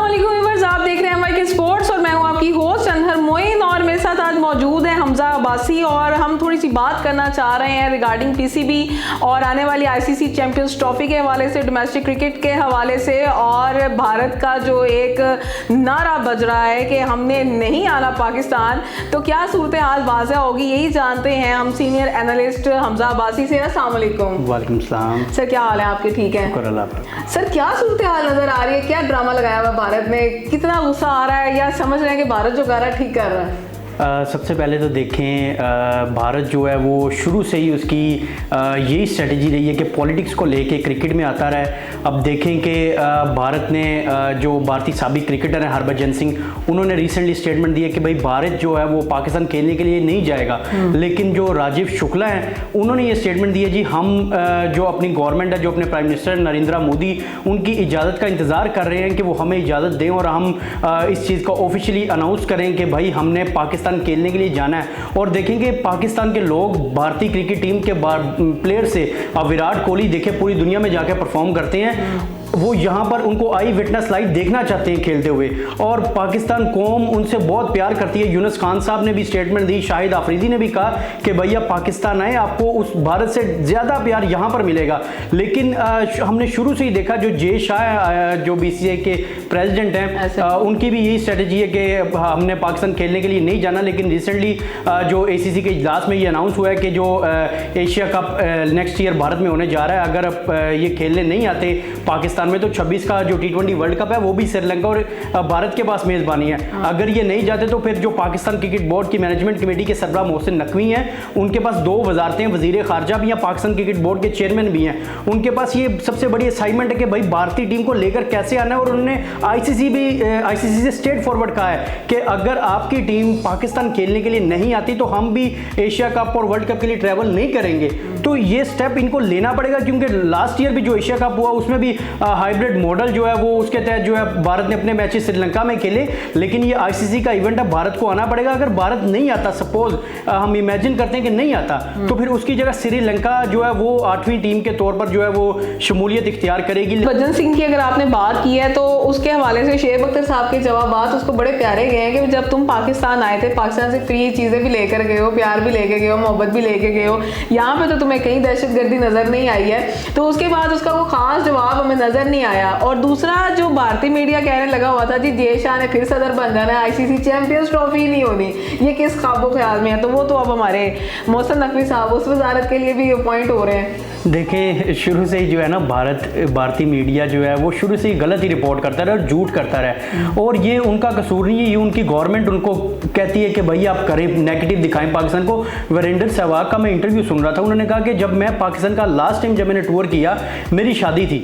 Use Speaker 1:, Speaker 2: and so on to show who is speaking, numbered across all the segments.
Speaker 1: अस्सलामुअलैकुम व्यूअर्स, आप देख रहे हैं एमवाईके स्पोर्ट्स और मैं हूं आपकी होस्ट अनहर मोइन और मेरे साथ आज मौजूद है हमजा अब्बासी और हम थोड़ी सी बात करना चाह रहे हैं रिगार्डिंग पीसीबी और आने वाली आईसीसी चैंपियंस ट्रॉफी के हवाले से, डोमेस्टिक क्रिकेट के हवाले से। और भारत का जो एक नारा बज रहा है कि हमने नहीं आना पाकिस्तान, तो क्या सूरत हाल वाज़ह होगी, यही जानते हैं हम सीनियर एनालिस्ट हमजा अब्बासी से। अस्सलाम वालेकुम।
Speaker 2: वालेकुम सलाम।
Speaker 1: सर क्या हाल है आपके? ठीक है सर। क्या सूरत हाल नजर आ रही है? क्या ड्रामा लगाया हुआ भारत ने? कितना गुस्सा आ रहा है या समझ रहे हैं कि भारत जो कर रहा है ठीक कर रहा है?
Speaker 2: सबसे पहले तो देखें, भारत जो है वो शुरू से ही उसकी यही स्ट्रेटजी रही है कि पॉलिटिक्स को लेके क्रिकेट में आता रहा है। अब देखें कि भारत ने जो भारतीय साबिक क्रिकेटर हैं हरभजन सिंह, उन्होंने रिसेंटली स्टेटमेंट दिया कि भाई भारत जो है वो पाकिस्तान खेलने के लिए नहीं जाएगा। लेकिन जो राजीव शुक्ला हैं उन्होंने ये स्टेटमेंट दिया, जी हम जो अपनी गवर्नमेंट है, जो अपने प्राइम मिनिस्टर नरेंद्र मोदी, उनकी इजाज़त का इंतज़ार कर रहे हैं कि वो हमें इजाज़त दें और हम इस चीज़ को ऑफिशियली अनाउंस करें कि भाई हमने पाकिस्तान खेलने के लिए जाना है। और देखेंगे पाकिस्तान के लोग भारतीय क्रिकेट टीम के प्लेयर से, अब विराट कोहली देखे पूरी दुनिया में जाकर परफॉर्म करते हैं, वो यहाँ पर उनको आई विटनेस लाइव देखना चाहते हैं खेलते हुए। और पाकिस्तान कौम उनसे बहुत प्यार करती है। यूनुस खान साहब ने भी स्टेटमेंट दी, शाहिद आफरीदी ने भी कहा कि भैया पाकिस्तान आए, आपको उस भारत से ज़्यादा प्यार यहाँ पर मिलेगा। लेकिन हमने शुरू से ही देखा, जो जे शाह जो बीसीसीआई के प्रेसिडेंट हैं, उनकी भी यही स्ट्रेटजी है कि हमने पाकिस्तान खेलने के लिए नहीं जाना। लेकिन रिसेंटली जो एसीसी के इजलास में ये अनाउंस हुआ है कि जो Asia cup next year Bharat में होने जा रहा है, अगर ये खेलने नहीं आते पाकिस्तान में, तो 26 का जो T20 वर्ल्ड कप है वो भी श्रीलंका और भारत के पास मेजबानी है। अगर ये नहीं जाते तो फिर जो पाकिस्तान क्रिकेट बोर्ड की मैनेजमेंट कमेटी के सरबराह मोहसिन नकवी हैं, उनके पास 2 वजारतें, वजीर खारजा भी हैं, पाकिस्तान क्रिकेट बोर्ड के चेयरमैन भी हैं। उनके पास ये सबसे बड़ी असाइनमेंट है कि भाई भारतीय टीम को लेकर कैसे आना है। और उन्होंने आईसीसी से स्ट्रेट फॉरवर्ड कहा है कि अगर आपकी टीम पाकिस्तान खेलने के लिए नहीं आती तो हम भी एशिया कप और वर्ल्ड कप के लिए ट्रैवल नहीं करेंगे। तो ये स्टेप इनको लेना पड़ेगा, क्योंकि लास्ट ईयर भी जो एशिया कप हुआ उसमें भी हाइब्रिड मॉडल जो है वो उसके तहत जो है भारत ने अपने मैचेस श्रीलंका में खेले। लेकिन ये आईसीसी का इवेंट है, भारत को आना पड़ेगा। अगर भारत नहीं आता, सपोज हम इमेजिन करते हैं कि नहीं आता, तो फिर उसकी जगह श्रीलंका जो है वो 8वीं टीम के तौर पर जो है वो शमूलियत इख्तियार करेगी।
Speaker 1: हरभजन सिंह की अगर आपने बात की है तो उसके हवाले से शेब अख्तर साहब के जवाब उसको बड़े प्यारे गए हैं कि जब तुम पाकिस्तान आए थे, पाकिस्तान से फ्री चीजें भी लेकर गए हो, प्यार भी लेके गए हो, मोहब्बत भी लेके गए हो, यहाँ पे तो तुम्हें कहीं दहशतगर्दी नजर नहीं आई है। तो उसके बाद उसका वो खास जवाब हमें नजर नहीं आया। और दूसरा, जो भारतीय मीडिया कहने लगा हुआ था जी जे शाह ने फिर सदर बन जाना है, आईसीसी चैंपियंस ट्रॉफी नहीं होनी, ये किस ख्वाबो ख्याल में है, तो वो तो अब हमारे मोहसिन नकवी साहब उस वजारत के लिए भी अपॉइंट हो रहे हैं।
Speaker 2: देखें, शुरू से ही जो है ना भारतीय मीडिया जो है वो शुरू से ही गलत ही रिपोर्ट करता रहा और झूठ करता रहा। और ये उनका कसूर नहीं है, ये उनकी गवर्नमेंट उनको कहती है कि भाई आप करें, नेगेटिव दिखाएं पाकिस्तान को। वीरेंद्र सहवाग का मैं इंटरव्यू सुन रहा था, उन्होंने कहा कि जब मैं पाकिस्तान का लास्ट टाइम जब मैंने टूर किया, मेरी शादी थी,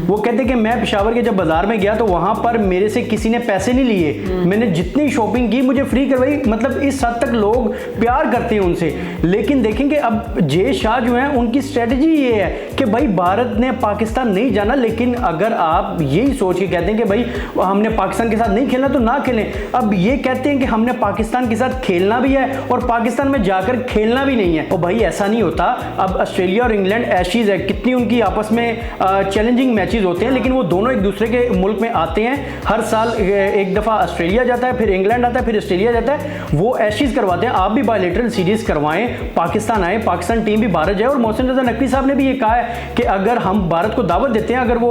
Speaker 2: वो कहते कि मैं पेशावर के जब बाजार में गया तो वहां पर मेरे से किसी ने पैसे नहीं लिए, मैंने जितनी शॉपिंग की मुझे फ्री करवाई। मतलब इस हद तक लोग प्यार करते हैं उनसे। लेकिन देखेंगे अब जे शाह जो है उनकी स्ट्रेटजी ये है कि भाई भारत ने पाकिस्तान नहीं जाना। लेकिन अगर आप यही सोच के कहते हैं कि भाई हमने पाकिस्तान के साथ नहीं खेलना तो ना खेलें, अब ये कहते हैं कि हमने पाकिस्तान के साथ खेलना भी है और पाकिस्तान में जाकर खेलना भी नहीं है। और भाई ऐसा नहीं होता। अब ऑस्ट्रेलिया और इंग्लैंड एशेज है, कितनी उनकी आपस में चैलेंजिंग मैचेस होते हैं, लेकिन वो दोनों एक दूसरे के मुल्क में आते हैं। हर साल एक दफ़ा ऑस्ट्रेलिया जाता है, फिर इंग्लैंड आता है, फिर ऑस्ट्रेलिया जाता है, वो एशेज करवाते हैं। आप भी बायलैटरल सीरीज करवाएं, पाकिस्तान आए, पाकिस्तान टीम भी भारत जाए। और मोहसिन रजा नकवी साहब ने भी ये कहा है कि अगर हम भारत को दावत देते हैं, अगर वो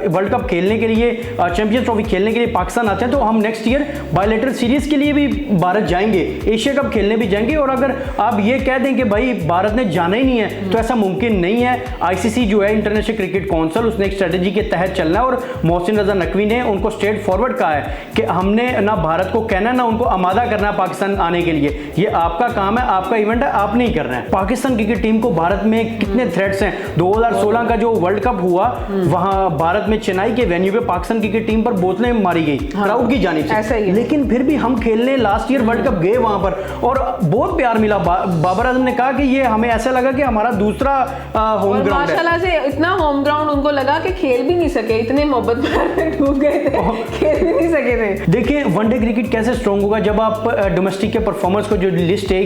Speaker 2: वर्ल्ड कप खेलने के लिए, चैंपियंस ट्रॉफी खेलने के लिए पाकिस्तान आते हैं, तो हम नेक्स्ट ईयर बायलैटरल सीरीज के लिए भी भारत जाएंगे, एशिया कप खेलने भी जाएंगे। और अगर आप ये कह दें कि भाई भारत ने जाना ही नहीं है, तो ऐसा मुमकिन नहीं है। आईसीसी जो है, इंटरनेशनल क्रिकेट काउंसिल, उसने एक स्ट्रेटजी के तहत चलना है। और मोहसिन रजा नकवी ने उनको स्ट्रेट फॉरवर्ड कहा है कि हमने ना भारत को कहना है ना उनको आमादा करना है पाकिस्तान आने के लिए। ये आपका काम है, आपका इवेंट है, आप नहीं कर रहे हैं। पाकिस्तान क्रिकेट टीम को भारत में कितने थ्रेट्स हैं। 2016 का जो वर्ल्ड कप हुआ, वहां भारत में चेन्नई के वेन्यू पे पाकिस्तान क्रिकेट टीम पर बोतलें मारी गई क्राउड की जानिब से। लेकिन फिर भी हम खेलने लास्ट ईयर वर्ल्ड कप गए वहां पर और बहुत प्यार मिला। बाबर आजम ने कहा कि ये हमें ऐसा लगा कि हमारा दूसरा होम ग्राउंड है।
Speaker 1: माशाल्लाह से इतना होम ग्राउंड उनको लगा कि खेल भी नहीं सके, इतने मोहब्बत में डूब गए थे, खेल भी नहीं सके थे।
Speaker 2: देखिए वनडे क्रिकेट कैसे स्ट्रॉन्ग होगा जब आप डोमेस्टिक के परफॉर्मेंस को, जो लिस्ट ए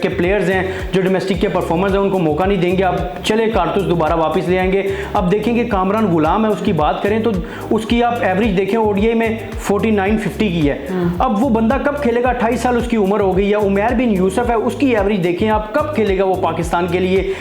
Speaker 2: के प्लेयर्स हैं जो डोमेस्टिक के परफॉर्मर्स हैं, उनको मौका नहीं देंगे। आप चले कारतूस दोबारा वापस ले आएंगे। अब देखेंगे कामरान गुलाम है, उसकी बात करें तो उसकी आप एवरेज देखें ओडीआई में 49-50 की है। अब वो बंदा कब खेलेगा, 28 साल उसकी उम्र हो गई है। उमैर बिन यूसुफ है, उसकी एवरेज देखें आप, कब खेलेगा वो पाकिस्तान के लिए।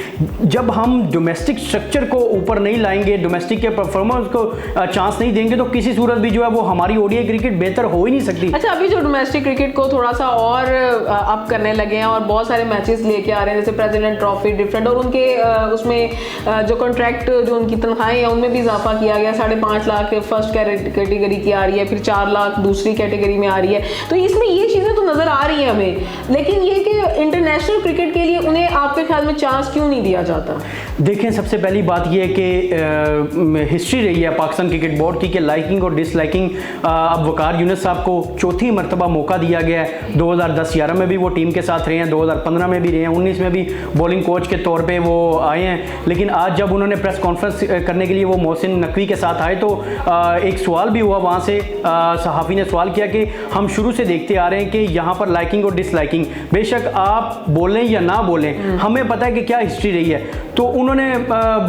Speaker 2: जब हम डोमेस्टिक स्ट्रक्चर को ऊपर नहीं लाएंगे, डोमेस्टिक के परफॉर्मेंस को चांस नहीं देंगे, तो किसी सूरत भी जो है वो हमारी ओडीआई क्रिकेट बेहतर हो ही नहीं सकती।
Speaker 1: अच्छा, अभी जो डोमेस्टिक क्रिकेट को थोड़ा सा और अप करने लगे हैं और बहुत सारे मैचेस लेके आ रहे हैं, जैसे प्रेसिडेंट ट्रॉफी डिफरेंट, और उनके उसमें जो कॉन्ट्रैक्ट, जो उनकी तनख्वाहें हैं उनमें भी इजाफा किया गया। 5.5 लाख फर्स्ट कैटेगरी की आ रही है, फिर 4 लाख दूसरी कैटेगरी में आ रही है। तो इसमें ये चीज़ें तो नज़र आ रही हैं हमें, लेकिन ये कि इंटरनेशनल क्रिकेट के लिए उन्हें आपके ख्याल में चांस क्यों नहीं दिया जाता?
Speaker 2: देखें, सबसे पहली बात यह है कि हिस्ट्री रही है पाकिस्तान क्रिकेट बोर्ड की कि लाइकिंग और डिसलाइकिंग। अब वकार यूनुस साहब को चौथी मरतबा मौका दिया गया है। 2010-11 में भी वो टीम के साथ रहे हैं, 2015 में भी रहे हैं, 19 में भी बॉलिंग कोच के तौर पे वो आए हैं। लेकिन आज जब उन्होंने प्रेस कॉन्फ्रेंस करने के लिए वो मोहसिन नकवी के साथ आए तो एक सवाल भी हुआ वहाँ से, सहाफ़ी ने सवाल किया कि हम शुरू से देखते आ रहे हैं कि यहाँ पर लाइकिंग और डिसलाइकिंग, बेशक आप बोलें या ना बोलें, हमें पता है कि क्या हिस्ट्री रही है। तो उन्होंने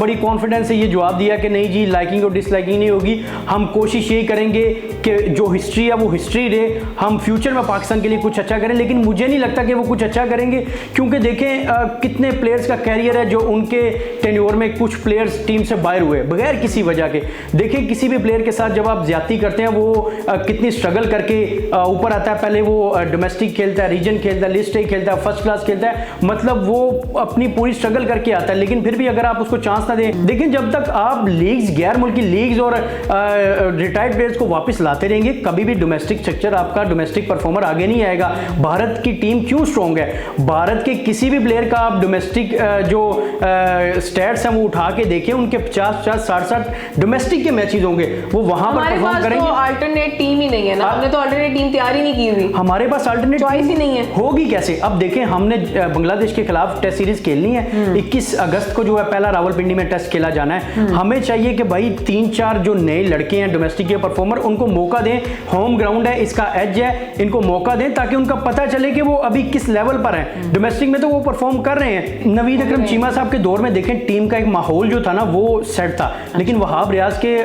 Speaker 2: बड़ी कॉन्फिडेंस से ये जवाब दिया कि नहीं जी, लाइकिंग और डिसलाइकिंग नहीं होगी, हम कोशिश यही करेंगे कि जो हिस्ट्री है वो हिस्ट्री रहे, हम फ्यूचर में पाकिस्तान के लिए कुछ अच्छा करें। लेकिन मुझे नहीं लगता कि वो कुछ अच्छा करेंगे, क्योंकि देखें कितने प्लेयर्स का कैरियर है जो उनके टेन्योर में कुछ प्लेयर्स टीम से बाहर हुए बगैर किसी वजह के। देखें किसी भी प्लेयर के साथ जब आप ज्यादती करते हैं वो कितनी स्ट्रगल करके ऊपर आता है। पहले वो डोमेस्टिक खेलता है, रीजन खेलता है, लिस्ट ए खेलता है, फर्स्ट क्लास खेलता है, मतलब वो अपनी पूरी स्ट्रगल करके आता है। लेकिन फिर भी अगर आप उसको चांस ना दें, देखें जब तक आप लीग्स, गैर मुल्की लीग्स और रिटायर्ड प्लेयर्स को वापस लाते रहेंगे, कभी भी डोमेस्टिक स्ट्रक्चर आपका, डोमेस्टिक परफॉर्मर आगे नहीं आएगा। भारत की टीम क्यों स्ट्रॉन्ग है, भारत के किसी भी प्लेयर का आप डोमेस्टिक जो स्टैट्स हैं वो उठा के देखें, उनके 50-50, 60-60 डोमेस्टिक के मैचेस होंगे, वो वहां पर परफॉर्म करेंगे।
Speaker 1: तो अल्टरनेट टीम ही नहीं है ना, हमने तो अल्टरनेट टीम तैयार ही नहीं की हुई,
Speaker 2: हमारे पास अल्टरनेट
Speaker 1: चॉइस ही नहीं है,
Speaker 2: होगी कैसे? अब देखें, हमने बांग्लादेश के खिलाफ टेस्ट सीरीज खेलनी है, 21 अगस्त को जो है पहला रावलपिंडी में टेस्ट खेला जाना है। हमें चाहिए कि भाई 3-4 जो नए लड़के हैं डोमेस्टिक के परफॉर्मर, उनको मौका दें, होम ग्राउंड है, इसका एज है, इनको मौका दें ताकि उनका पता चले कि वो अभी किस लेवल पर हैं। डोमेस्टिक में तो वो परफॉर्म कर रहे हैं। नवीद अकरम चीमा साहब के दौर में देखें टीम का एक माहौल जो था ना वो सेट था, लेकिन वहाब रियाज के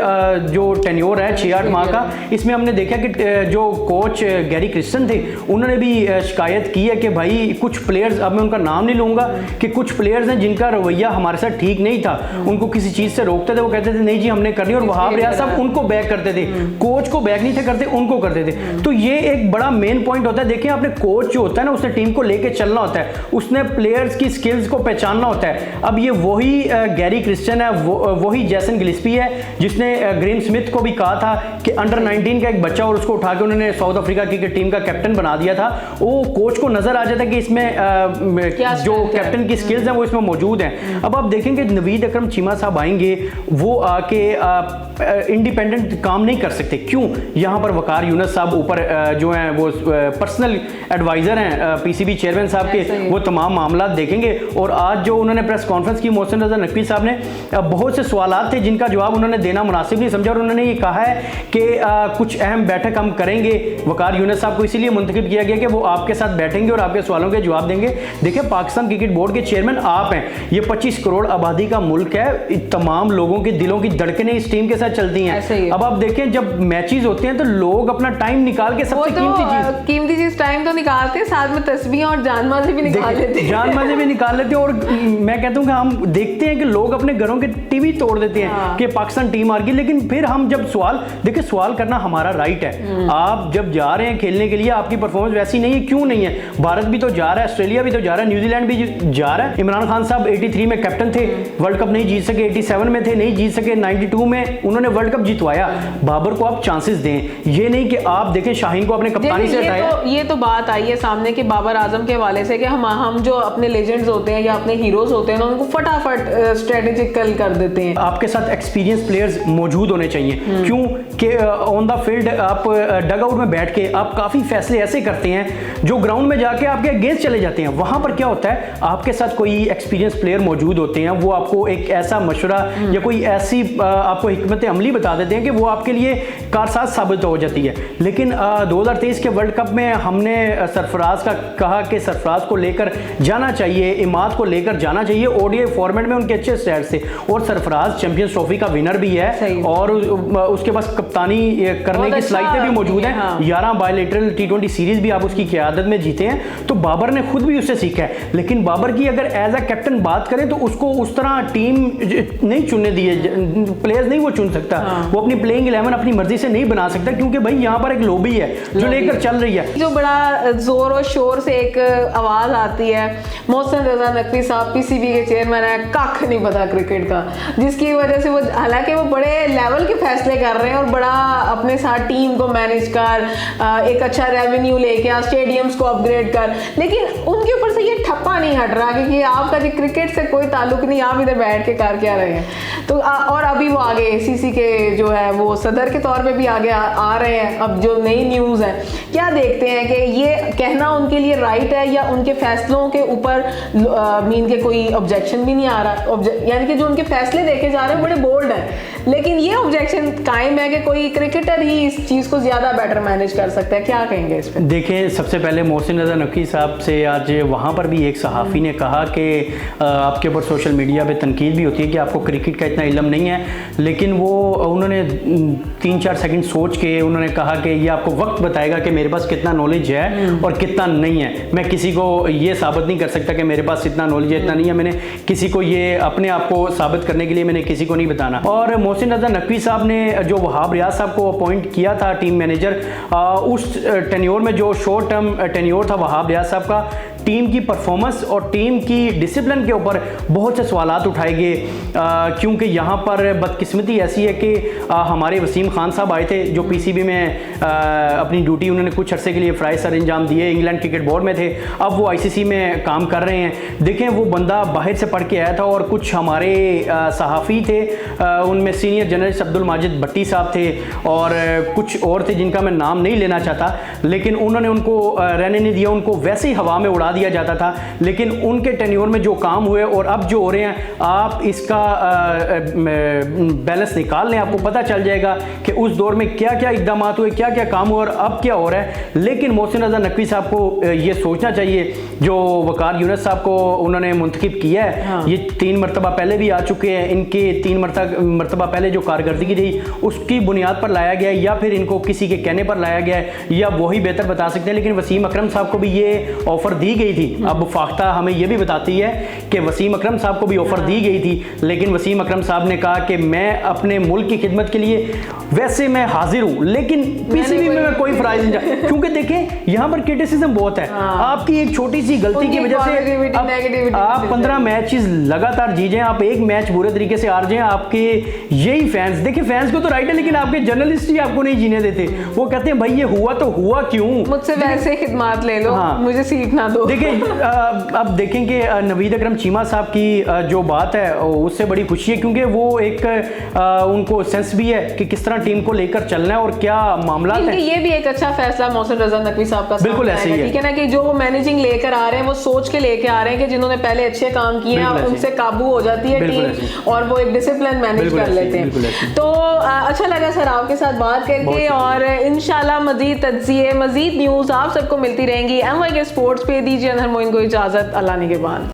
Speaker 2: जो टेन्योर है 6-8 माह का, इसमें हमने देखा कि जो कोच गैरी क्रिस्टन थे उन्होंने भी शिकायत की है कि भाई कुछ प्लेयर्स, अब मैं उनका नाम नहीं लूंगा, कि कुछ प्लेयर्स हैं जिनका रवैया हमारे साथ ठीक नहीं था, उनको किसी चीज से रोकते थे, वो कहते थे नहीं जी हमने करनी, और वहाब रियाज साहब उनको बैक करते थे, कोच को बैक नहीं थे करते, उनको करते थे। तो ये एक बड़ा मेन पॉइंट होता है। देखिए आपने कोच जो होता है ना, उसने टीम को लेके चलना होता है, उसने प्लेयर्स की स्किल्स को पहचानना होता है। अब ये वही गैरी क्रिस्टन है, वही जैसन गिलिस्पी है जिसने ग्रेम स्मिथ को भी कहा था कि अंडर 19 का एक बच्चा, और उसको उठा के उन्होंने साउथ अफ्रीका की टीम का कैप्टन बना दिया था। वो कोच को नजर आ जाता है कि इसमें जो कैप्टन की स्किल्स हैं वो इसमें मौजूद हैं। अब आप देखेंगे नवीद अकरम चीमा साहब आएंगे, वो आके इंडिपेंडेंट काम नहीं कर सकते। क्यों? यहाँ पर वकार यूनुस साहब ऊपर जो हैं वो पर्सनल एडवाइजर हैं पीसीबी चेयरमैन साहब के, वो तमाम मामला देखेंगे। और आज जो उन्होंने प्रेस कॉन्फ्रेंस की, मोहसिन रजा नकवी साहब ने बहुत से सवालात थे जिनका जवाब उन्होंने देना मुनासिब नहीं समझा, और उन्होंने ये कहा है कि कुछ अहम बैठक हम करेंगे। वकार यूनुस साहब को इसीलिए मुंतखब किया गया कि वो आपके साथ बैठेंगे और आपके सवालों के जवाब देंगे। देखिए पाकिस्तान क्रिकेट बोर्ड के चेयरमैन आप हैं, ये 25 करोड़ आबादी का मुल्क है, तमाम लोगों के दिलों की धड़कनें इस टीम के साथ चलती हैं। अब आप देखें जब मैचेस होते हैं तो लोग अपना टाइम निकाल के, सबसे
Speaker 1: कीमती चीज टाइम तो निकालते हैं, साथ में तस्बीह और जानमाज़े भी निकाल लेते हैं,
Speaker 2: जानमाज़े भी निकाल लेते हैं। और मैं कहता हूं कि हम देखते हैं कि लोग अपने घरों के टीवी तोड़ देते हैं कि पाकिस्तान टीम हार गई, लेकिन फिर हम जब सवाल, देखिए सवाल करना हमारा राइट है। आप जब जा रहे हैं खेलने के लिए, आपकी परफॉर्मेंस वैसी नहीं है, क्यों नहीं है? भारत भी तो जा रहा है, ऑस्ट्रेलिया भी तो जा रहा है, न्यूजीलैंड भी जा रहा है। इमरान खान साहब 83 में कैप्टन थे, वर्ल्ड कप नहीं जीत सके, 87 में थे, नहीं जीत सके, 92 में उन्होंने वर्ल्ड कप जितवाया। बाबर को आप चांसेस दें, ये नहीं कि आप देखें शाहीन को अपने कप्तानी से हटाया।
Speaker 1: ये तो बात आई है सामने कि बाबर आजम के हवाले से कि हम जो अपने लेजेंड्स होते हैं या अपने हीरोज होते हैं ना, उनको फटाफट स्ट्रेटेजिकल कर देते हैं।
Speaker 2: आपके साथ एक्सपीरियंस प्लेयर्स मौजूद होने चाहिए। क्यों? कि ऑन द फील्ड आप डग आउट में बैठ के आप काफ़ी फैसले ऐसे करते हैं जो ग्राउंड में जाके आपके अगेंस्ट चले जाते हैं। वहाँ पर क्या होता है, आपके साथ कोई एक्सपीरियंस प्लेयर मौजूद होते हैं, वो आपको एक ऐसा मशवरा या कोई ऐसी आपको हिकमत अमली बता देते हैं कि वो आपके लिए कारसाज साबित हो जाती है। लेकिन 2023 के वर्ल्ड कप में हमने सरफराज का कहा कि सरफराज को लेकर जाना चाहिए, इमाद को लेकर जाना चाहिए, ओडीआई फॉर्मेट में उनके अच्छे स्टैट्स थे और सरफराज चैंपियंस ट्रॉफी का विनर भी है और उसके पास कप्तानी करने की सलाहियतें भी मौजूद हैं। 11 बायलैटरल T20 सीरीज भी आप उसकी क़यादत में जीते हैं, तो बाबर ने खुद भी उससे सीखा है। लेकिन बाबर की अगर एज अ कैप्टन बात करें तो उसको उस तरह टीम नहीं चुनने दिए, प्लेयर्स नहीं वो चुन सकता, वो अपनी प्लेइंग 11 अपनी मर्जी से नहीं बना सकता, क्योंकि भाई यहाँ पर एक लॉबी है जो लेकर चल रही है।
Speaker 1: जो बड़ा जोर और शोर से एक आवाज आती है, मोहसिन रजा नकवी साहब पीसीबी के चेयरमैन है, कख नहीं पता क्रिकेट का, जिसकी वजह से वो हालांकि वो बड़े लेवल के फैसले कर रहे हैं और बड़ा अपने साथ टीम को मैनेज कर, एक अच्छा रेवेन्यू लेके आ, स्टेडियम्स को अपग्रेड कर, लेकिन उनके ऊपर से ये ठप्पा नहीं हट रहा क्योंकि आपका जो क्रिकेट से कोई ताल्लुक नहीं, आप इधर बैठ के कर क्या रहे हैं। तो और अभी वो आगे ACC के जो है वो सदर के तौर पे भी आगे आ रहे हैं। अब जो नई न्यूज़ है, क्या देखते हैं कि ये कहना उनके लिए राइट है या उनके फैसलों के ऊपर मीन के कोई ऑब्जेक्शन भी नहीं आ रहा, यानी कि जो उनके फैसले देखे जा रहे हैं बड़े बोल्ड हैं, लेकिन ये ऑब्जेक्शन कायम है कि कोई क्रिकेटर ही इस चीज़ को ज़्यादा बेटर मैनेज कर सकता है। क्या कहेंगे इस पर?
Speaker 2: देखें, सबसे पहले मोहसिन रजा नकवी साहब से आज वहाँ पर भी एक सहाफ़ी ने कहा कि आपके ऊपर सोशल मीडिया पे तनकीद भी होती है कि आपको क्रिकेट का इतना इल्म नहीं है, लेकिन वो उन्होंने 3-4 सेकंड सोच के उन्होंने कहा कि ये आपको वक्त बताएगा कि मेरे पास कितना नॉलेज है और कितना नहीं है। मैं किसी को ये साबित नहीं कर सकता कि मेरे पास इतना नॉलेज है, इतना नहीं है। मैंने किसी को ये अपने आप को साबित करने के लिए मैंने किसी को नहीं बताना। और मोहसिन रजा नकवी साहब ने जो वहाब रियाज साहब को अपॉइंट किया था टीम मैनेजर, उस टेन्योर में जो शॉर्ट टर्म टेन्योर था वहाब रियाज साहब का, टीम की परफॉर्मेंस और टीम की डिसिप्लिन के ऊपर बहुत से सवालात उठाए गए, क्योंकि यहाँ पर बदकिस्मती ऐसी है कि हमारे वसीम खान साहब आए थे जो पीसीबी में अपनी ड्यूटी उन्होंने कुछ अरसे के लिए फ्राई सर अंजाम दिए, इंग्लैंड क्रिकेट बोर्ड में थे, अब वो आईसीसी में काम कर रहे हैं। देखें, वो बंदा बाहर से पढ़ के आया था और कुछ हमारे सहाफ़ी थे, उनमें सीनियर जर्नलिस्ट अब्दुल माजिद भट्टी साहब थे और कुछ और थे जिनका मैं नाम नहीं लेना चाहता, लेकिन उन्होंने उनको रहने नहीं दिया, उनको वैसे ही हवा में उड़ा दिया जाता था। लेकिन उनके टेन्योर में जो काम हुए और अब जो हो रहे हैं, आप इसका बैलेंस निकाल लें, आपको पता चल जाएगा कि उस दौर में क्या क्या इकदाम हुए, क्या क्या काम हुआ और अब क्या हो रहा है। लेकिन मोहसिन रजा नकवी साहब को ये सोचना चाहिए, जो वकार यूनुस साहब को उन्होंने मुंतखब किया है, हाँ। ये 3 मरतबा पहले भी आ चुके हैं, इनके 3 मरतबा पहले जो कारकर्दगी रही उसकी बुनियाद पर लाया गया है या फिर इनको किसी के कहने पर लाया गया है, या वही बेहतर बता सकते हैं। लेकिन वसीम अकरम साहब को भी ये ऑफर दी गई थी। अब फाख्ता हमें यह भी बताती है कि वसीम अकरम साहब को भी ऑफर दी गई थी, लेकिन वसीम अकरम साहब ने कहा कि मैं अपने मुल्क की खिदमत के लिए वैसे मैं हाजिर हूं, लेकिन पीसीबी में मैं कोई फराइज नहीं जा, क्योंकि देखें यहाँ पर क्रिटिसिज्म बहुत है। आपकी एक छोटी सी गलती की वजह से आप 15 मैचेस लगातार जीत जाएं, आप एक मैच बुरे तरीके से हार जाएं, आपके यही फैंस, देखिए फैंस को तो राइट है, लेकिन आपके जर्नलिस्ट ही आपको नहीं जीने देते। वो कहते हैं भाई ये हुआ तो हुआ क्यों, मुझसे वैसे खिदमत ले लो, हाँ। मुझे सीखना दो। देखिए अब देखेंगे नवीद अकरम चीमा साहब की जो बात है उससे बड़ी खुशी है, क्योंकि वो एक उनको सेंस भी है कि किस तरह टीम को लेकर चलना है और क्या मामला है। ये भी एक अच्छा फैसला मोहसिन रजा नकवी साहब का, बिल्कुल ऐसे ही है, ठीक है ना, कि जो वो मैनेजिंग लेकर आ रहे हैं वो सोच के लेके आ रहे हैं कि जिन्होंने पहले अच्छे काम किए हैं उनसे काबू हो जाती है टीम और वो एक डिसिप्लिन मैनेज कर लेते हैं। तो अच्छा लगा सर आपके साथ बात करके, और इंशाल्लाह मजीद तज्जिए, मजीद न्यूज़ आप सबको मिलती रहेंगी MYK स्पोर्ट्स पे। दीजिए अनहर मोइन को इजाज़त, अल्लाह निगहबान।